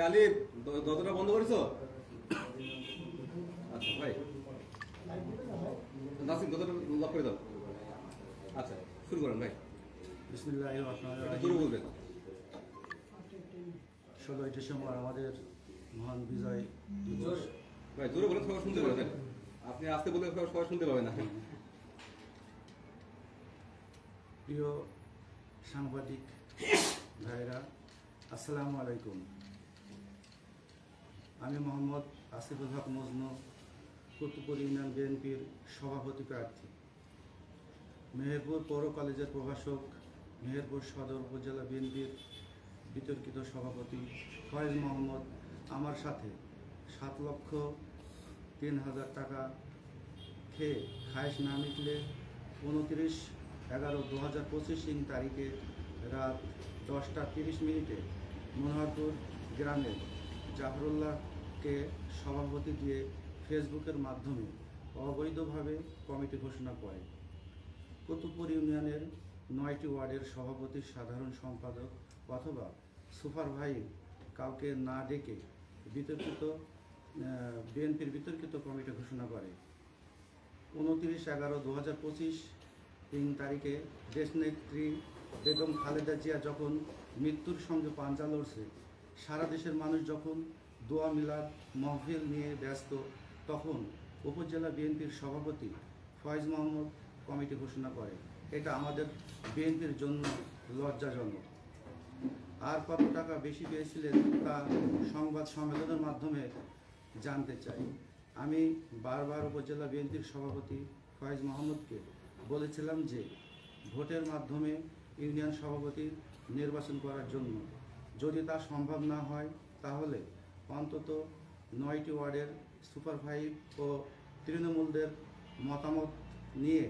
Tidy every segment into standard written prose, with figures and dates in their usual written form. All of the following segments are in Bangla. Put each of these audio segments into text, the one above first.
আলি দরজাটা বন্ধ করেছো? আচ্ছা ভাই নাসিম দরজাটা লক করে দাও। আচ্ছা শুরু করেন ভাই। বিসমিল্লাহির রহমানির রহিম। জোরে বলবেন। 16ই ডিসেম্বর আমাদের মহান বিজয় দিবস। ভাই জোরে বলে সবাই শুনতে পাবেন, আপনি আস্তে বলে সবাই শুনতে পাবেন না। প্রিয় সাংবাদিক ভাইরা, আসসালামু আলাইকুম। আমি মোহাম্মদ আসিফুল হক মজনু, কুতুবপুর ইউনিয়ন বিএনপির সভাপতি প্রার্থী। মেহেরপুর পৌর কলেজের প্রভাষক, মেহেরপুর সদর উপজেলা বিএনপির বিতর্কিত সভাপতি ফয়েজ মোহাম্মদ আমার সাথে 7,03,000 টাকা খেয়ে খায়েশ না মিটলে 29/11/2025 তারিখে রাত 10:30 মনোহরপুর গ্রামের জাফরুল্লাহকে সভাপতি দিয়ে ফেসবুকের মাধ্যমে অবৈধভাবে কমিটি ঘোষণা করে। কুতুবপুর ইউনিয়নের 9টি ওয়ার্ডের সভাপতি, সাধারণ সম্পাদক অথবা সুপারভাইজার কাউকে না ডেকে বিএনপির বিতর্কিত কমিটি ঘোষণা করে। 29/11/2025 তারিখে দেশনেত্রী বেগম খালেদা জিয়া যখন মৃত্যুর সঙ্গে পাঞ্জা লড়ছে, সারা দেশের মানুষ যখন দোয়া মিলাদ মাহফিল নিয়ে ব্যস্ত, তখন উপজেলা বিএনপির সভাপতি ফয়েজ মোহাম্মদ কমিটি ঘোষণা করে। এটা আমাদের বিএনপির জন্য লজ্জাজনক। আর কত টাকা বেশি পেয়েছিলেন তা সংবাদ সম্মেলনের মাধ্যমে জানতে চাই। আমি বারবার উপজেলা বিএনপির সভাপতি ফয়েজ মোহাম্মদকে বলেছিলাম যে ভোটের মাধ্যমে ইউনিয়ন সভাপতি নির্বাচন করার জন্য, যদি তা সম্ভব না হয় তাহলে অন্তত 9টি ওয়ার্ডের সুপারভাইজার ও তৃণমূলদের মতামত নিয়ে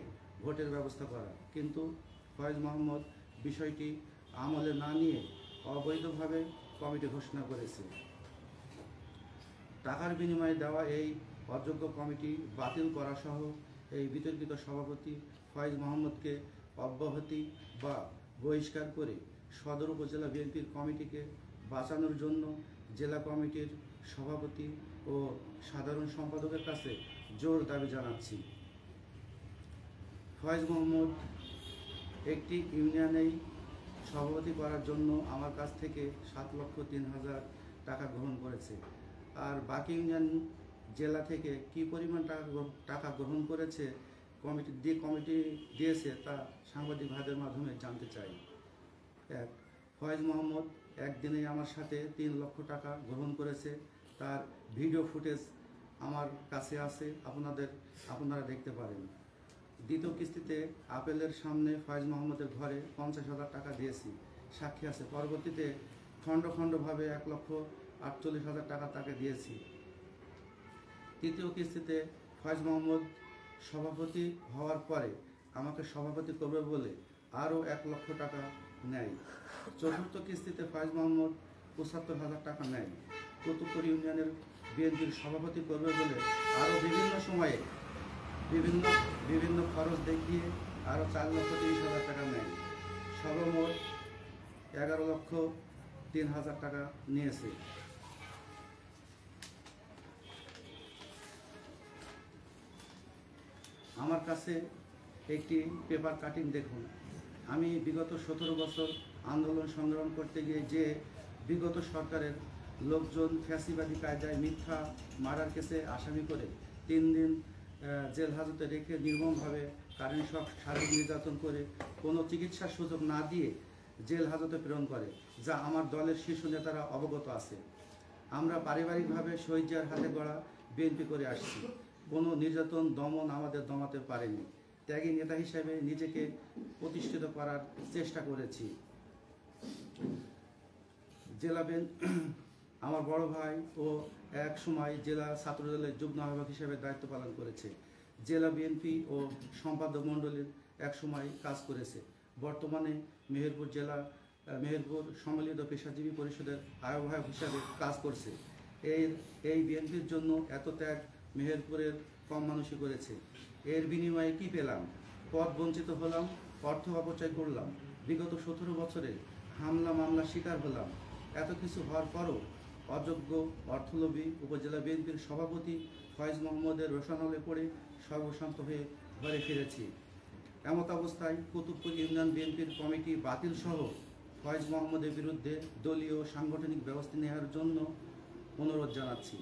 ভোটের ব্যবস্থা করা। কিন্তু ফয়েজ মোহাম্মদ বিষয়টি আমলে না নিয়ে অবৈধভাবে কমিটি ঘোষণা করেছে। টাকার বিনিময়ে দেওয়া এই অযোগ্য কমিটি বাতিল করা সহ এই বিতর্কিত সভাপতি ফয়েজ মোহাম্মদকে অব্যাহতি বা বহিষ্কার করে সদর উপজেলা বিএনপির কমিটিকে বাঁচানোর জন্য জেলা কমিটির সভাপতি ও সাধারণ সম্পাদকের কাছে জোর দাবি জানাচ্ছি। ফয়েজ মোহাম্মদ একটি ইউনিয়নেই সভাপতি করার জন্য আমার কাছ থেকে 7,03,000 টাকা গ্রহণ করেছে। আর বাকি ইউনিয়ন জেলা থেকে কি পরিমাণ টাকা গ্রহণ করেছে, কমিটি দিয়েছে, তা সাংবাদিক ভাইদের মাধ্যমে জানতে চাই। এক, ফয়েজ মোহাম্মদ একদিনেই আমার সাথে 3 লক্ষ টাকা গ্রহণ করেছে। তার ভিডিও ফুটেজ আমার কাছে আছে, আপনারা দেখতে পারেন। দ্বিতীয় কিস্তিতে আপেলের সামনে ফয়েজ মোহাম্মদের ঘরে 50,000 টাকা দিয়েছি, সাক্ষী আছে। পরবর্তীতে খণ্ডভাবে 1,48,000 টাকা তাকে দিয়েছি। তৃতীয় কিস্তিতে ফয়েজ মোহাম্মদ সভাপতি হওয়ার পরে আমাকে সভাপতি করবে বলে আরও 1 লক্ষ টাকা নেয়। চতুর্থ কিস্তিতে ফয়েজ মোহাম্মদ 75,000 টাকা নেয়। কুতুবপুর ইউনিয়নের বিএনপির সভাপতি করবে বলে আরও বিভিন্ন সময়ে বিভিন্ন খরচ দেখিয়ে আরও 4,30,000 টাকা নেয়। সর্বমোট 11,03,000 টাকা নিয়েছে। আমার কাছে একটি পেপার কাটিং দেখুন। আমি বিগত 17 বছর আন্দোলন সংগ্রাম করতে গিয়ে যে বিগত সরকারের লোকজন ফ্যাসিবাদী কায়দায় মিথ্যা মার্ডার কেসে আসামি করে 3 দিন জেল হাজতে রেখে নির্মমভাবে কারেন্ট শক, শারীরিক নির্যাতন করে কোনো চিকিৎসার সুযোগ না দিয়ে জেল হাজতে প্রেরণ করে, যা আমার দলের শীর্ষ নেতারা অবগত আছে। আমরা পারিবারিকভাবে শহীদ জিয়ার হাতে গড়া বিএনপি করে আসছি। কোনো নির্যাতন দমন আমাদের দমাতে পারেনি। ত্যাগী নেতা হিসেবে নিজেকে প্রতিষ্ঠিত করার চেষ্টা করেছি। আমার বড় ভাই ও এক সময় জেলা ছাত্রদলের যুগ্ম আহ্বায়ক হিসেবে দায়িত্ব পালন করেছে। জেলা বিএনপি ও সম্পাদক মণ্ডলীর এক সময় কাজ করেছে। বর্তমানে মেহেরপুর সম্মিলিত পেশাজীবী পরিষদের আহ্বায়ক হিসাবে কাজ করছে। এই বিএনপির জন্য এত ত্যাগ মেহেরপুরের কম মানুষই করেছে। এর বিনিময়ে কি পেলাম? পদ বঞ্চিত হলাম, অর্থ অপচয় করলাম, বিগত 17 বছরে হামলা মামলা শিকার হলাম। এত কিছু হওয়ার পরও অযোগ্য অর্থলোভী উপজেলা বিএনপির সভাপতি ফয়েজ মোহাম্মদের রোশানলে পড়ে সর্বশান্ত হয়ে ঘরে ফিরেছি। এমত অবস্থায় কুতুবপুর ইউনিয়ন বিএনপির কমিটি বাতিল সহ ফয়েজ মোহাম্মদের বিরুদ্ধে দলীয় সাংগঠনিক ব্যবস্থা নেওয়ার জন্য অনুরোধ জানাচ্ছি।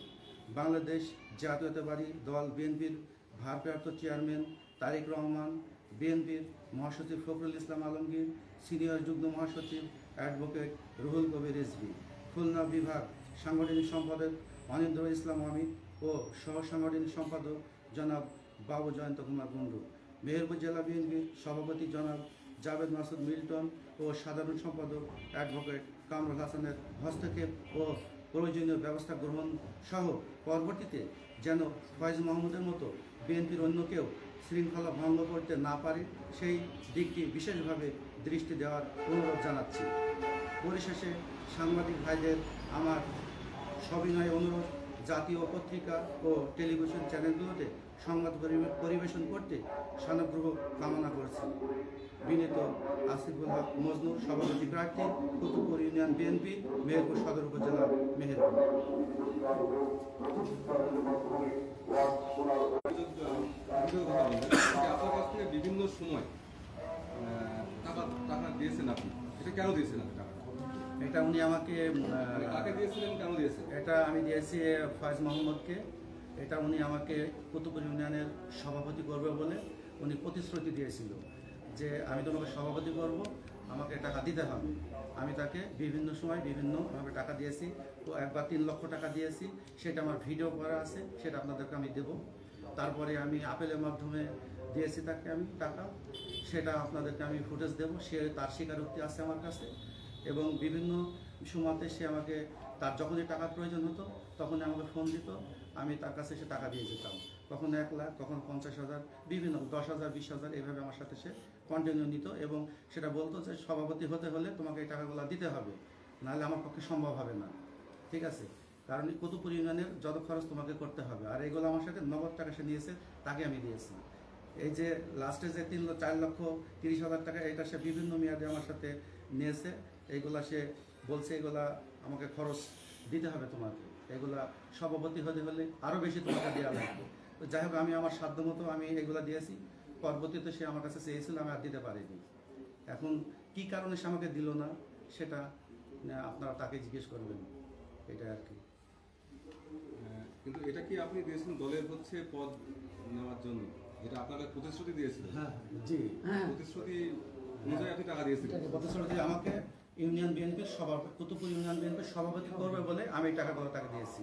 বাংলাদেশ জাতীয়তাবাদী দল বিএনপির ভারপ্রাপ্ত চেয়ারম্যান তারেক রহমান, বিএনপির মহাসচিব ফখরুল ইসলাম আলমগীর, সিনিয়র যুগ্ম মহাসচিব অ্যাডভোকেট রুহুল কবির রিজভী, খুলনা বিভাগ সাংগঠনিক সম্পাদক অনিন্দ্র ইসলাম অমিত ও সহ সাংগঠনিক সম্পাদক জনাব বাবু জয়ন্ত কুমার কুণ্ডু, মেহেরপুর জেলা বিএনপির সভাপতি জনাব জাভেদ মাসুদ মিল্টন ও সাধারণ সম্পাদক অ্যাডভোকেট কামরুল হাসানের হস্তক্ষেপ ও প্রয়োজনীয় ব্যবস্থা গ্রহণ সহ পরবর্তীতে যেন ফয়েজ মোহাম্মদের মতো বিএনপির অন্য কেউ শৃঙ্খলা ভঙ্গ করতে না পারে সেই দিকটি বিশেষভাবে দৃষ্টি দেওয়ার অনুরোধ জানাচ্ছি। পরিশেষে সাংবাদিক ভাইদের আমার সবিনয় অনুরোধ, জাতীয় পত্রিকা ও টেলিভিশন চ্যানেলগুলোতে সংবাদ পরিবেশন করতে সানুগ্রহ কামনা করছি। বিনীত আসিফুল হক মজনু, সভাপতি প্রার্থী, কুতুবপুর ইউনিয়ন বিএনপি, মেহেরপুর সদর উপজেলা, মেহেরপুর। আপনার কাছ থেকে বিভিন্ন সময় টাকা দিয়েছেন আপনি, এটা কেন দিয়েছেন আপনি টাকাটা? এটা উনি আমাকে মানে কাকে দিয়েছিলেন, কেন দিয়েছেন? এটা আমি দিয়েছি ফয়েজ মোহাম্মদকে। এটা উনি আমাকে কুতুবপুর ইউনিয়নের সভাপতি করবে বলে উনি প্রতিশ্রুতি দিয়েছিল যে আমি তোমাকে সভাপতি করব, আমাকে টাকা দিতে হবে। আমি তাকে বিভিন্ন সময় বিভিন্নভাবে টাকা দিয়েছি। তো একবার 3 লক্ষ টাকা দিয়েছি, সেটা আমার ভিডিও করা আছে, সেটা আপনাদেরকে আমি দেব। তারপরে আমি আপেলের মাধ্যমে দিয়েছি তাকে আমি টাকা, সেটা আপনাদেরকে আমি ফুটেজ দেব। সে তার স্বীকারোক্তি আছে আমার কাছে এবং বিভিন্ন সময়তে সে আমাকে তার যখনই টাকার প্রয়োজন হতো তখনই আমাকে ফোন দিত, আমি তার কাছে সে টাকা দিয়ে যেতাম। কখনো 1 লাখ, কখনো 50,000, বিভিন্ন 10,000, 20,000 এইভাবে আমার সাথে সে কন্টিনিউ নিত এবং সেটা বলতো যে সভাপতি হতে হলে তোমাকে এই টাকাগুলো দিতে হবে, নাহলে আমার পক্ষে সম্ভব হবে না। ঠিক আছে, কারণ এই কুতুবপুর ইউনিয়নের যত খরচ তোমাকে করতে হবে। আর এগুলো আমার সাথে নগদ টাকা সে নিয়েছে, তাকে আমি দিয়েছি। এই যে লাস্টে যে 4,30,000 টাকা, এটা সে বিভিন্ন মেয়াদে আমার সাথে নিয়েছে। এইগুলা সে বলছে এগুলা আমাকে খরচ দিতে হবে তোমাকে, এগুলা সভাপতি হতে হলে আরও বেশি তোমাকে দেওয়া লাগবে। তো যাই হোক, আমি আমার সাধ্য মতো আমি এগুলা দিয়েছি। পরবর্তীতে সে আমার কাছে চেয়েছিল, আমি আর দিতে পারিনি। এখন কি কারণে সে আমাকে দিল না সেটা আপনারা তাকে জিজ্ঞেস করবেন, এটা আর কি। কিন্তু এটা কি আপনি দিয়েছেন দলের হচ্ছে পদ নেওয়ার জন্য, যেটা আপনাকে প্রতিশ্রুতি দিয়েছিল? হ্যাঁ, জি, প্রতিশ্রুতি অনুযায়ী আপনি টাকা দিয়েছিলেন? প্রতিশ্রুতি আমাকে ইউনিয়ন বিএনপির সভাপতি, কুতুবপুর ইউনিয়ন বিএনপির সভাপতি করবে বলে আমি টাকাগুলো তাকে দিয়েছি।